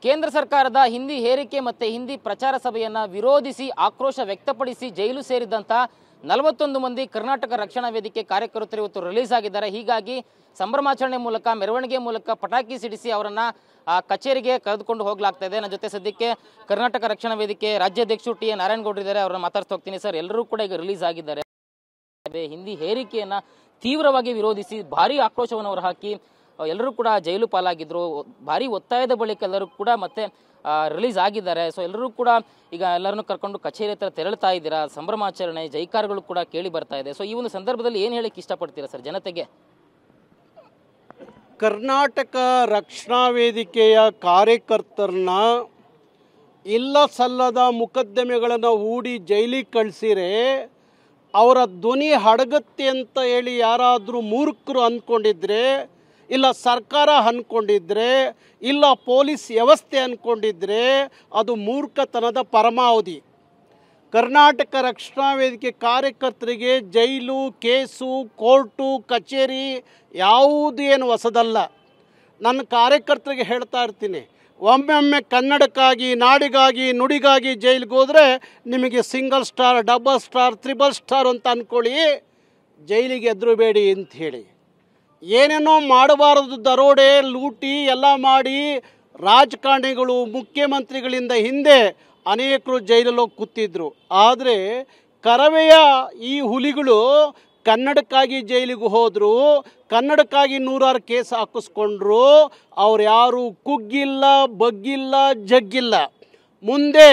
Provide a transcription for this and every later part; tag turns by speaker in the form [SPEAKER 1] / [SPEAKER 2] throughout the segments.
[SPEAKER 1] ಕೇಂದ್ರ ಸರ್ಕಾರದ ಹಿಂದಿ ಹೇರಿಕೆ ಮತ್ತು ಹಿಂದಿ ಪ್ರಚಾರ ಸಭೆಯನ್ನು ವಿರೋಧಿಸಿ ಆಕ್ರೋಶ ವ್ಯಕ್ತಪಡಿಸಿ ಜೈಲು ಸೇರಿದಂಥ 41 ಮಂದಿ ಕರ್ನಾಟಕ ರಕ್ಷಣಾ ವೇದಿಕೆ ಕಾರ್ಯಕರ್ತರು ಇವತ್ತು ರಿಲೀಸ್ ಆಗಿದ್ದಾರೆ. ಹೀಗಾಗಿ ಸಂಭ್ರಮಾಚರಣೆ ಮೂಲಕ, ಮೆರವಣಿಗೆ ಮೂಲಕ ಪಟಾಕಿ ಸಿಡಿಸಿ ಅವರನ್ನು ಕಚೇರಿಗೆ ಕರೆದುಕೊಂಡು ಹೋಗಲಾಗ್ತಾ ಇದೆ. ನನ್ನ ಜೊತೆ ಸದ್ಯಕ್ಕೆ ಕರ್ನಾಟಕ ರಕ್ಷಣಾ ವೇದಿಕೆ ರಾಜ್ಯಾಧ್ಯಕ್ಷರು ಟಿ ಎ ನಾರಾಯಣಗೌಡರು ಇದ್ದಾರೆ. ಅವರನ್ನು ಮಾತಾಡ್ತಾ ಹೋಗ್ತೀನಿ. ಸರ್, ಎಲ್ಲರೂ ಕೂಡ ಈಗ ರಿಲೀಸ್ ಆಗಿದ್ದಾರೆ. ಹಿಂದಿ ಹೇರಿಕೆಯನ್ನು ತೀವ್ರವಾಗಿ ವಿರೋಧಿಸಿ ಭಾರಿ ಆಕ್ರೋಶವನ್ನು ಹೊರಹಾಕಿ ಎಲ್ಲರೂ ಕೂಡ ಜೈಲು ಪಾಲಾಗಿದ್ರು. ಭಾರಿ ಒತ್ತಾಯದ ಬಳಿಕ ಎಲ್ಲರೂ ಕೂಡ ಮತ್ತೆ ರಿಲೀಸ್ ಆಗಿದ್ದಾರೆ. ಸೊ ಎಲ್ಲರೂ ಕೂಡ ಈಗ ಎಲ್ಲರನ್ನು ಕರ್ಕೊಂಡು ಕಚೇರಿ ಹತ್ರ ತೆರಳುತ್ತಾ ಇದ್ದೀರಾ. ಸಂಭ್ರಮಾಚರಣೆ, ಜೈಕಾರಗಳು ಕೂಡ ಕೇಳಿ ಬರ್ತಾ ಇದೆ. ಸೊ ಈ ಒಂದು ಸಂದರ್ಭದಲ್ಲಿ ಏನು ಹೇಳಕ್ಕೆ ಇಷ್ಟಪಡ್ತೀರಾ ಸರ್ ಜನತೆಗೆ?
[SPEAKER 2] ಕರ್ನಾಟಕ ರಕ್ಷಣಾ ವೇದಿಕೆಯ ಕಾರ್ಯಕರ್ತರನ್ನ ಇಲ್ಲ ಸಲ್ಲದ ಮುಕದ್ದಮೆಗಳನ್ನು ಹೂಡಿ ಜೈಲಿಗೆ ಕಳಿಸಿರೆ ಅವರ ಧ್ವನಿ ಹಡಗತ್ತೆ ಅಂತ ಹೇಳಿ ಯಾರಾದರೂ ಮೂರ್ಖರು ಅಂದ್ಕೊಂಡಿದ್ರೆ, ಇಲ್ಲ ಸರ್ಕಾರ ಅಂದ್ಕೊಂಡಿದ್ರೆ, ಇಲ್ಲ ಪೊಲೀಸ್ ವ್ಯವಸ್ಥೆ ಅಂದ್ಕೊಂಡಿದ್ರೆ ಅದು ಮೂರ್ಖತನದ ಪರಮಾವಧಿ. ಕರ್ನಾಟಕ ರಕ್ಷಣಾ ವೇದಿಕೆ ಕಾರ್ಯಕರ್ತರಿಗೆ ಜೈಲು, ಕೇಸು, ಕೋರ್ಟು, ಕಚೇರಿ ಯಾವುದೇನು ಹೊಸದಲ್ಲ. ನನ್ನ ಕಾರ್ಯಕರ್ತರಿಗೆ ಹೇಳ್ತಾ ಇರ್ತೀನಿ, ಒಮ್ಮೊಮ್ಮೆ ಕನ್ನಡಕ್ಕಾಗಿ, ನಾಡಿಗಾಗಿ, ನುಡಿಗಾಗಿ ಜೈಲಿಗೆ ಹೋದರೆ ನಿಮಗೆ single star, double star, triple star ಅಂತ ಅಂದ್ಕೊಳ್ಳಿ, ಜೈಲಿಗೆ ಎದುರುಬೇಡಿ ಅಂತ ಹೇಳಿ. ಏನೇನೋ ಮಾಡಬಾರದು, ದರೋಡೆ, ಲೂಟಿ ಎಲ್ಲ ಮಾಡಿ ರಾಜಕಾರಣಿಗಳು, ಮುಖ್ಯಮಂತ್ರಿಗಳಿಂದ ಹಿಂದೆ ಅನೇಕರು ಜೈಲಲ್ಲಿ ಹೋಗಿ ಕೂತಿದ್ರು. ಆದರೆ ಕರವೆಯ ಈ ಹುಲಿಗಳು ಕನ್ನಡಕ್ಕಾಗಿ ಜೈಲಿಗೆ ಹೋದರು, ಕನ್ನಡಕ್ಕಾಗಿ 100 ಕೇಸ್ ಹಾಕಿಸ್ಕೊಂಡ್ರು. ಅವ್ರು ಯಾರು ಕುಗ್ಗಿಲ್ಲ, ಬಗ್ಗಿಲ್ಲ, ಜಗ್ಗಿಲ್ಲ. ಮುಂದೆ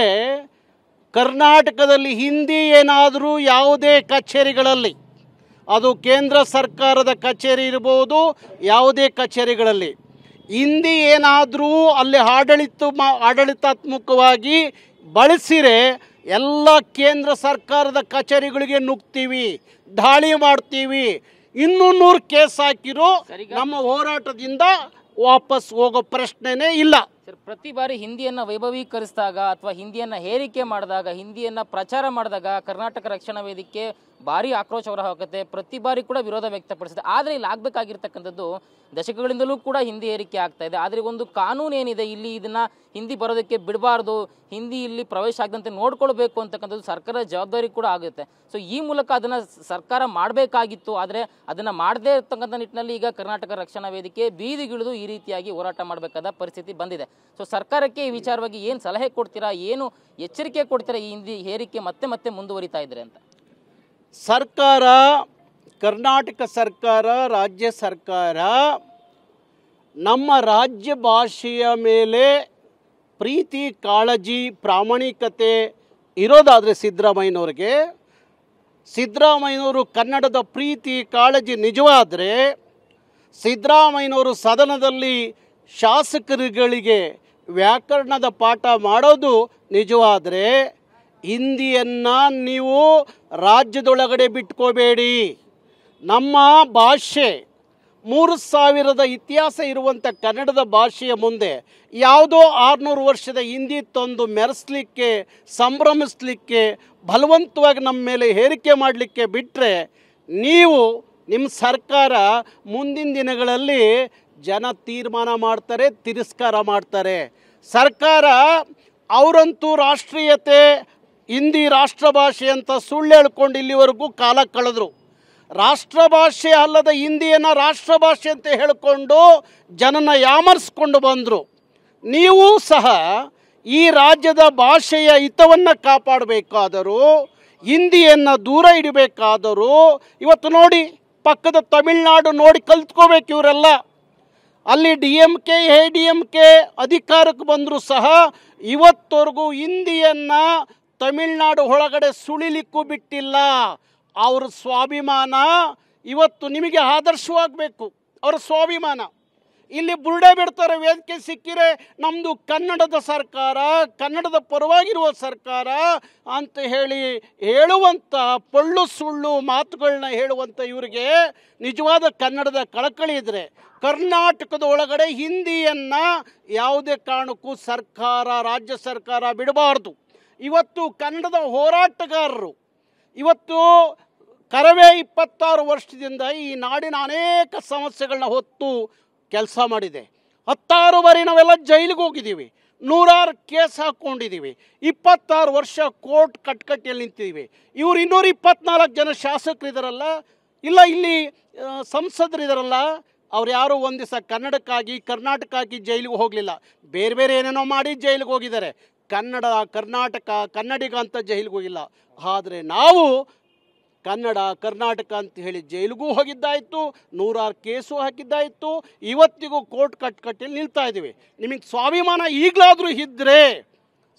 [SPEAKER 2] ಕರ್ನಾಟಕದಲ್ಲಿ ಹಿಂದಿ ಏನಾದರೂ ಯಾವುದೇ ಕಚೇರಿಗಳಲ್ಲಿ, ಅದು ಕೇಂದ್ರ ಸರ್ಕಾರದ ಕಚೇರಿ ಇರ್ಬೋದು, ಯಾವುದೇ ಕಚೇರಿಗಳಲ್ಲಿ ಹಿಂದಿ ಏನಾದರೂ ಅಲ್ಲಿ ಆಡಳಿತಾತ್ಮಕವಾಗಿ ಬಳಸಿರೆ ಎಲ್ಲ ಕೇಂದ್ರ ಸರ್ಕಾರದ ಕಚೇರಿಗಳಿಗೆ ನುಗ್ತೀವಿ, ದಾಳಿ ಮಾಡ್ತೀವಿ. 200 ಕೇಸ್ ಹಾಕಿರೋ ನಮ್ಮ ಹೋರಾಟದಿಂದ ವಾಪಸ್ ಹೋಗೋ ಪ್ರಶ್ನೆನೇ ಇಲ್ಲ.
[SPEAKER 1] ಸರ್, ಪ್ರತಿ ಬಾರಿ ಹಿಂದಿಯನ್ನು ವೈಭವೀಕರಿಸಿದಾಗ ಅಥವಾ ಹಿಂದಿಯನ್ನು ಹೇರಿಕೆ ಮಾಡಿದಾಗ, ಹಿಂದಿಯನ್ನು ಪ್ರಚಾರ ಮಾಡಿದಾಗ ಕರ್ನಾಟಕ ರಕ್ಷಣಾ ವೇದಿಕೆ ಭಾರಿ ಆಕ್ರೋಶ ಹೊರಹಾಕುತ್ತೆ. ಪ್ರತಿ ಬಾರಿ ಕೂಡ ವಿರೋಧ ವ್ಯಕ್ತಪಡಿಸುತ್ತೆ. ಆದರೆ ಇಲ್ಲಿ ಆಗಬೇಕಾಗಿರ್ತಕ್ಕಂಥದ್ದು, ದಶಕಗಳಿಂದಲೂ ಕೂಡ ಹಿಂದಿ ಹೇರಿಕೆ ಆಗ್ತಾ ಇದೆ. ಆದರೆ ಒಂದು ಕಾನೂನು ಏನಿದೆ, ಇಲ್ಲಿ ಇದನ್ನು ಹಿಂದಿ ಬರೋದಕ್ಕೆ ಬಿಡಬಾರ್ದು, ಹಿಂದಿ ಇಲ್ಲಿ ಪ್ರವೇಶ ಆಗದಂತೆ ನೋಡ್ಕೊಳ್ಬೇಕು ಅಂತಕ್ಕಂಥದ್ದು ಸರ್ಕಾರದ ಜವಾಬ್ದಾರಿ ಕೂಡ ಆಗುತ್ತೆ. ಸೊ ಈ ಮೂಲಕ ಅದನ್ನು ಸರ್ಕಾರ ಮಾಡಬೇಕಾಗಿತ್ತು. ಆದರೆ ಅದನ್ನು ಮಾಡದೇ ಇರ್ತಕ್ಕಂಥ ನಿಟ್ಟಿನಲ್ಲಿ ಈಗ ಕರ್ನಾಟಕ ರಕ್ಷಣಾ ವೇದಿಕೆ ಬೀದಿಗಿಳಿದು ಈ ರೀತಿಯಾಗಿ ಹೋರಾಟ ಮಾಡಬೇಕಾದ ಪರಿಸ್ಥಿತಿ ಬಂದಿದೆ. ಸೊ ಸರ್ಕಾರಕ್ಕೆ ಈ ವಿಚಾರವಾಗಿ ಏನು ಸಲಹೆ ಕೊಡ್ತೀರಾ, ಏನು ಎಚ್ಚರಿಕೆ ಕೊಡ್ತೀರಾ ಈ ಹಿಂದಿ ಹೇರಿಕೆ ಮತ್ತೆ ಮತ್ತೆ ಮುಂದುವರಿತಾ ಇದ್ರೆ ಅಂತ?
[SPEAKER 2] ಸರ್ಕಾರ, ಕರ್ನಾಟಕ ಸರ್ಕಾರ, ರಾಜ್ಯ ಸರ್ಕಾರ ನಮ್ಮ ರಾಜ್ಯ ಭಾಷೆಯ ಮೇಲೆ ಪ್ರೀತಿ, ಕಾಳಜಿ, ಪ್ರಾಮಾಣಿಕತೆ ಇರೋದಾದರೆ ಸಿದ್ದರಾಮಯ್ಯನವರು ಕನ್ನಡದ ಪ್ರೀತಿ, ಕಾಳಜಿ ನಿಜವಾದರೆ, ಸಿದ್ದರಾಮಯ್ಯನವರು ಸದನದಲ್ಲಿ ಶಾಸಕರುಗಳಿಗೆ ವ್ಯಾಕರಣದ ಪಾಠ ಮಾಡೋದು ನಿಜವಾದರೆ, ಹಿಂದಿಯನ್ನು ನೀವು ರಾಜ್ಯದೊಳಗಡೆ ಬಿಟ್ಕೋಬೇಡಿ. ನಮ್ಮ ಭಾಷೆ 3000 ಇತಿಹಾಸ ಇರುವಂಥ ಕನ್ನಡದ ಭಾಷೆಯ ಮುಂದೆ ಯಾವುದೋ 600 ವರ್ಷದ ಹಿಂದಿ ತಂದು ಮೆರೆಸಲಿಕ್ಕೆ, ಸಂಭ್ರಮಿಸಲಿಕ್ಕೆ, ಬಲವಂತವಾಗಿ ನಮ್ಮ ಮೇಲೆ ಹೇರಿಕೆ ಮಾಡಲಿಕ್ಕೆ ಬಿಟ್ಟರೆ, ನಿಮ್ಮ ಸರ್ಕಾರ ಮುಂದಿನ ದಿನಗಳಲ್ಲಿ ಜನ ತೀರ್ಮಾನ ಮಾಡ್ತಾರೆ, ತಿರಸ್ಕಾರ ಮಾಡ್ತಾರೆ. ಸರ್ಕಾರ ಅವರಂತೂ ರಾಷ್ಟ್ರೀಯತೆ, ಹಿಂದಿ ರಾಷ್ಟ್ರ ಭಾಷೆ ಅಂತ ಸುಳ್ಳು ಹೇಳ್ಕೊಂಡು ಇಲ್ಲಿವರೆಗೂ ಕಾಲ ಕಳೆದ್ರು. ರಾಷ್ಟ್ರ ಭಾಷೆ ಅಲ್ಲದ ಹಿಂದಿಯನ್ನು ರಾಷ್ಟ್ರ ಭಾಷೆ ಅಂತ ಹೇಳಿಕೊಂಡು ಜನನ ಯಾಮರಿಸ್ಕೊಂಡು ಬಂದರು. ನೀವು ಸಹ ಈ ರಾಜ್ಯದ ಭಾಷೆಯ ಹಿತವನ್ನು ಕಾಪಾಡಬೇಕಾದರೂ, ಹಿಂದಿಯನ್ನು ದೂರ ಇಡಬೇಕಾದರೂ, ಇವತ್ತು ನೋಡಿ ಪಕ್ಕದ ತಮಿಳುನಾಡು ನೋಡಿ ಕಲ್ತ್ಕೋಬೇಕು. ಇವರೆಲ್ಲ ಅಲ್ಲಿ DMK, ADMK ಅಧಿಕಾರಕ್ಕೆ ಬಂದರೂ ಸಹ ಇವತ್ತವರೆಗೂ ಹಿಂದಿಯನ್ನು ತಮಿಳುನಾಡು ಒಳಗಡೆ ಸುಳಿಲಿಕ್ಕೂ ಬಿಟ್ಟಿಲ್ಲ. ಅವ್ರ ಸ್ವಾಭಿಮಾನ ಇವತ್ತು ನಿಮಗೆ ಆದರ್ಶವಾಗಬೇಕು. ಅವರ ಸ್ವಾಭಿಮಾನ ಇಲ್ಲಿ ಬುರುಡೆ ಬಿಡ್ತಾರೆ. ವೇದಿಕೆ ಸಿಕ್ಕಿರೆ ನಮ್ಮದು ಕನ್ನಡದ ಸರ್ಕಾರ, ಕನ್ನಡದ ಪರವಾಗಿರುವ ಸರ್ಕಾರ ಅಂತ ಹೇಳುವಂಥ ಪೊಳ್ಳು ಸುಳ್ಳು ಮಾತುಗಳನ್ನ ಹೇಳುವಂಥ ಇವರಿಗೆ ನಿಜವಾದ ಕನ್ನಡದ ಕಳಕಳಿ ಇದ್ದರೆ, ಕರ್ನಾಟಕದ ಒಳಗಡೆ ಹಿಂದಿಯನ್ನು ಯಾವುದೇ ಕಾರಣಕ್ಕೂ ಸರ್ಕಾರ, ರಾಜ್ಯ ಸರ್ಕಾರ ಬಿಡಬಾರ್ದು. ಇವತ್ತು ಕನ್ನಡದ ಹೋರಾಟಗಾರರು ಇವತ್ತು ಕರವೇ 26 ವರ್ಷದಿಂದ ಈ ನಾಡಿನ ಅನೇಕ ಸಮಸ್ಯೆಗಳನ್ನ ಹೊತ್ತು ಕೆಲಸ ಮಾಡಿದೆ. 16 ಬಾರಿ ನಾವೆಲ್ಲ ಜೈಲಿಗೆ ಹೋಗಿದ್ದೀವಿ. ನೂರಾರು ಕೇಸ್ ಹಾಕ್ಕೊಂಡಿದ್ದೀವಿ, 26 ವರ್ಷ ಕೋರ್ಟ್ ಕಟ್ಕಟ್ಟಿಯಲ್ಲಿ ನಿಂತಿದ್ದೀವಿ. ಇವರು 224 ಜನ ಶಾಸಕರಿದ್ದಾರಲ್ಲ, ಇಲ್ಲ ಇಲ್ಲಿ ಸಂಸದರಿದ್ದಾರಲ್ಲ, ಅವ್ರು ಯಾರು ಒಂದು ದಿವಸ ಕನ್ನಡಕ್ಕಾಗಿ ಕರ್ನಾಟಕಕ್ಕಾಗಿ ಜೈಲಿಗೆ ಹೋಗಲಿಲ್ಲ. ಬೇರೆ ಬೇರೆ ಏನೇನೋ ಮಾಡಿ ಜೈಲಿಗೆ ಹೋಗಿದ್ದಾರೆ. ಕನ್ನಡ ಕರ್ನಾಟಕ ಕನ್ನಡಿಗ ಅಂತ ಜೈಲಿಗೆ ಹೋಗಿಲ್ಲ. ಆದರೆ ನಾವು ಕನ್ನಡ ಕರ್ನಾಟಕ ಅಂತ ಹೇಳಿ ಜೈಲಿಗೂ ಹೋಗಿದ್ದಾಯಿತು, ನೂರಾರು ಕೇಸು ಹಾಕಿದ್ದಾಯಿತು. ಇವತ್ತಿಗೂ ಕೋರ್ಟ್ ಕಟ್ಕಟ್ಟಿಯಲ್ಲಿ ನಿಲ್ತಾ ಇದ್ದೀವಿ. ನಿಮಗೆ ಸ್ವಾಭಿಮಾನ ಈಗಲಾದರೂ ಇದ್ದರೆ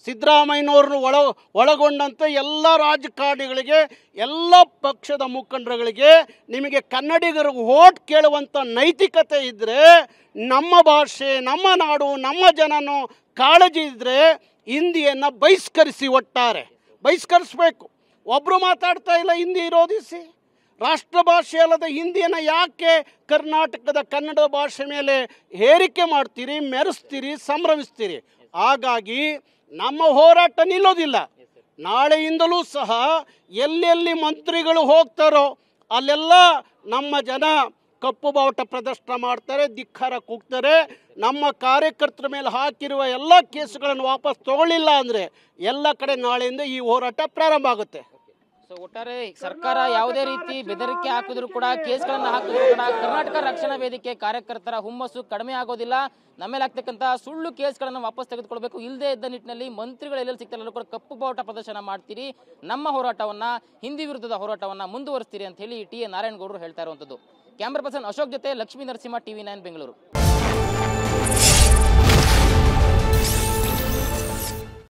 [SPEAKER 2] ಸಿದ್ದರಾಮಯ್ಯನವ್ರನ್ನ ಒಳಗೊಂಡಂತೆ ಎಲ್ಲ ರಾಜಕಾರಣಿಗಳಿಗೆ, ಎಲ್ಲ ಪಕ್ಷದ ಮುಖಂಡರುಗಳಿಗೆ, ನಿಮಗೆ ಕನ್ನಡಿಗರಿಗೆ ವೋಟ್ ಕೇಳುವಂಥ ನೈತಿಕತೆ ಇದ್ದರೆ, ನಮ್ಮ ಭಾಷೆ, ನಮ್ಮ ನಾಡು, ನಮ್ಮ ಜನನೂ ಕಾಳಜಿ ಇದ್ದರೆ ಹಿಂದಿಯನ್ನು ಬಹಿಷ್ಕರಿಸಿ, ಒಟ್ಟಾರೆ ಬಹಿಷ್ಕರಿಸಬೇಕು. ಒಬ್ಬರು ಮಾತಾಡ್ತಾ ಇಲ್ಲ ಹಿಂದಿ ವಿರೋಧಿಸಿ. ರಾಷ್ಟ್ರ ಭಾಷೆ ಅಲ್ಲದ ಹಿಂದಿಯನ್ನು ಯಾಕೆ ಕರ್ನಾಟಕದ ಕನ್ನಡ ಭಾಷೆ ಮೇಲೆ ಹೇರಿಕೆ ಮಾಡ್ತೀರಿ, ಮೆರೆಸ್ತೀರಿ, ಸಂಭ್ರಮಿಸ್ತೀರಿ? ಹಾಗಾಗಿ ನಮ್ಮ ಹೋರಾಟ ನಿಲ್ಲೋದಿಲ್ಲ. ನಾಳೆಯಿಂದಲೂ ಸಹ ಎಲ್ಲೆಲ್ಲಿ ಮಂತ್ರಿಗಳು ಹೋಗ್ತಾರೋ ಅಲ್ಲೆಲ್ಲ ನಮ್ಮ ಜನ ಕಪ್ಪು ಬಾವುಟ ಪ್ರದರ್ಶನ ಮಾಡ್ತಾರೆ, ಧಿಕ್ಕಾರ ಕೂಗ್ತಾರೆ. ನಮ್ಮ ಕಾರ್ಯಕರ್ತರ ಮೇಲೆ ಹಾಕಿರುವ ಎಲ್ಲ ಕೇಸುಗಳನ್ನು ವಾಪಸ್ ತಗೊಳ್ಳಿಲ್ಲ ಅಂದರೆ ಎಲ್ಲ ಕಡೆ ನಾಳೆಯಿಂದ ಈ ಹೋರಾಟ ಪ್ರಾರಂಭ ಆಗುತ್ತೆ.
[SPEAKER 1] ಸೊ ಒಟ್ಟಾರೆ ಸರ್ಕಾರ ಯಾವುದೇ ರೀತಿ ಬೆದರಿಕೆ ಹಾಕಿದ್ರು ಕೂಡ, ಕೇಸ್ಗಳನ್ನು ಹಾಕಿದ್ರು ಕೂಡ ಕರ್ನಾಟಕ ರಕ್ಷಣಾ ವೇದಿಕೆ ಕಾರ್ಯಕರ್ತರ ಹುಮ್ಮಸ್ಸು ಕಡಿಮೆ ಆಗೋದಿಲ್ಲ. ನಮ್ಮೇಲೆ ಆಗ್ತಕ್ಕಂಥ ಸುಳ್ಳು ಕೇಸ್ಗಳನ್ನು ವಾಪಸ್ ತೆಗೆದುಕೊಳ್ಬೇಕು. ಇಲ್ಲದೇ ಇದ್ದ ನಿಟ್ಟಿನಲ್ಲಿ ಮಂತ್ರಿಗಳು ಎಲ್ಲೆಲ್ಲಿ ಸಿಗ್ತಾರಲ್ಲೂ ಕೂಡ ಕಪ್ಪು ಬಾವುಟ ಪ್ರದರ್ಶನ ಮಾಡ್ತೀರಿ, ನಮ್ಮ ಹೋರಾಟವನ್ನ, ಹಿಂದಿ ವಿರುದ್ಧದ ಹೋರಾಟವನ್ನ ಮುಂದುವರಿಸ್ತೀರಿ ಅಂತ ಹೇಳಿ ಟಿ ಎ ನಾರಾಯಣಗೌಡರು ಹೇಳ್ತಾ ಇರುವಂಥದ್ದು. ಕ್ಯಾಮ್ರಾ ಪರ್ಸನ್ ಅಶೋಕ್ ಜೊತೆ ಲಕ್ಷ್ಮೀ ನರಸಿಂಹ, TV9 ಬೆಂಗಳೂರು.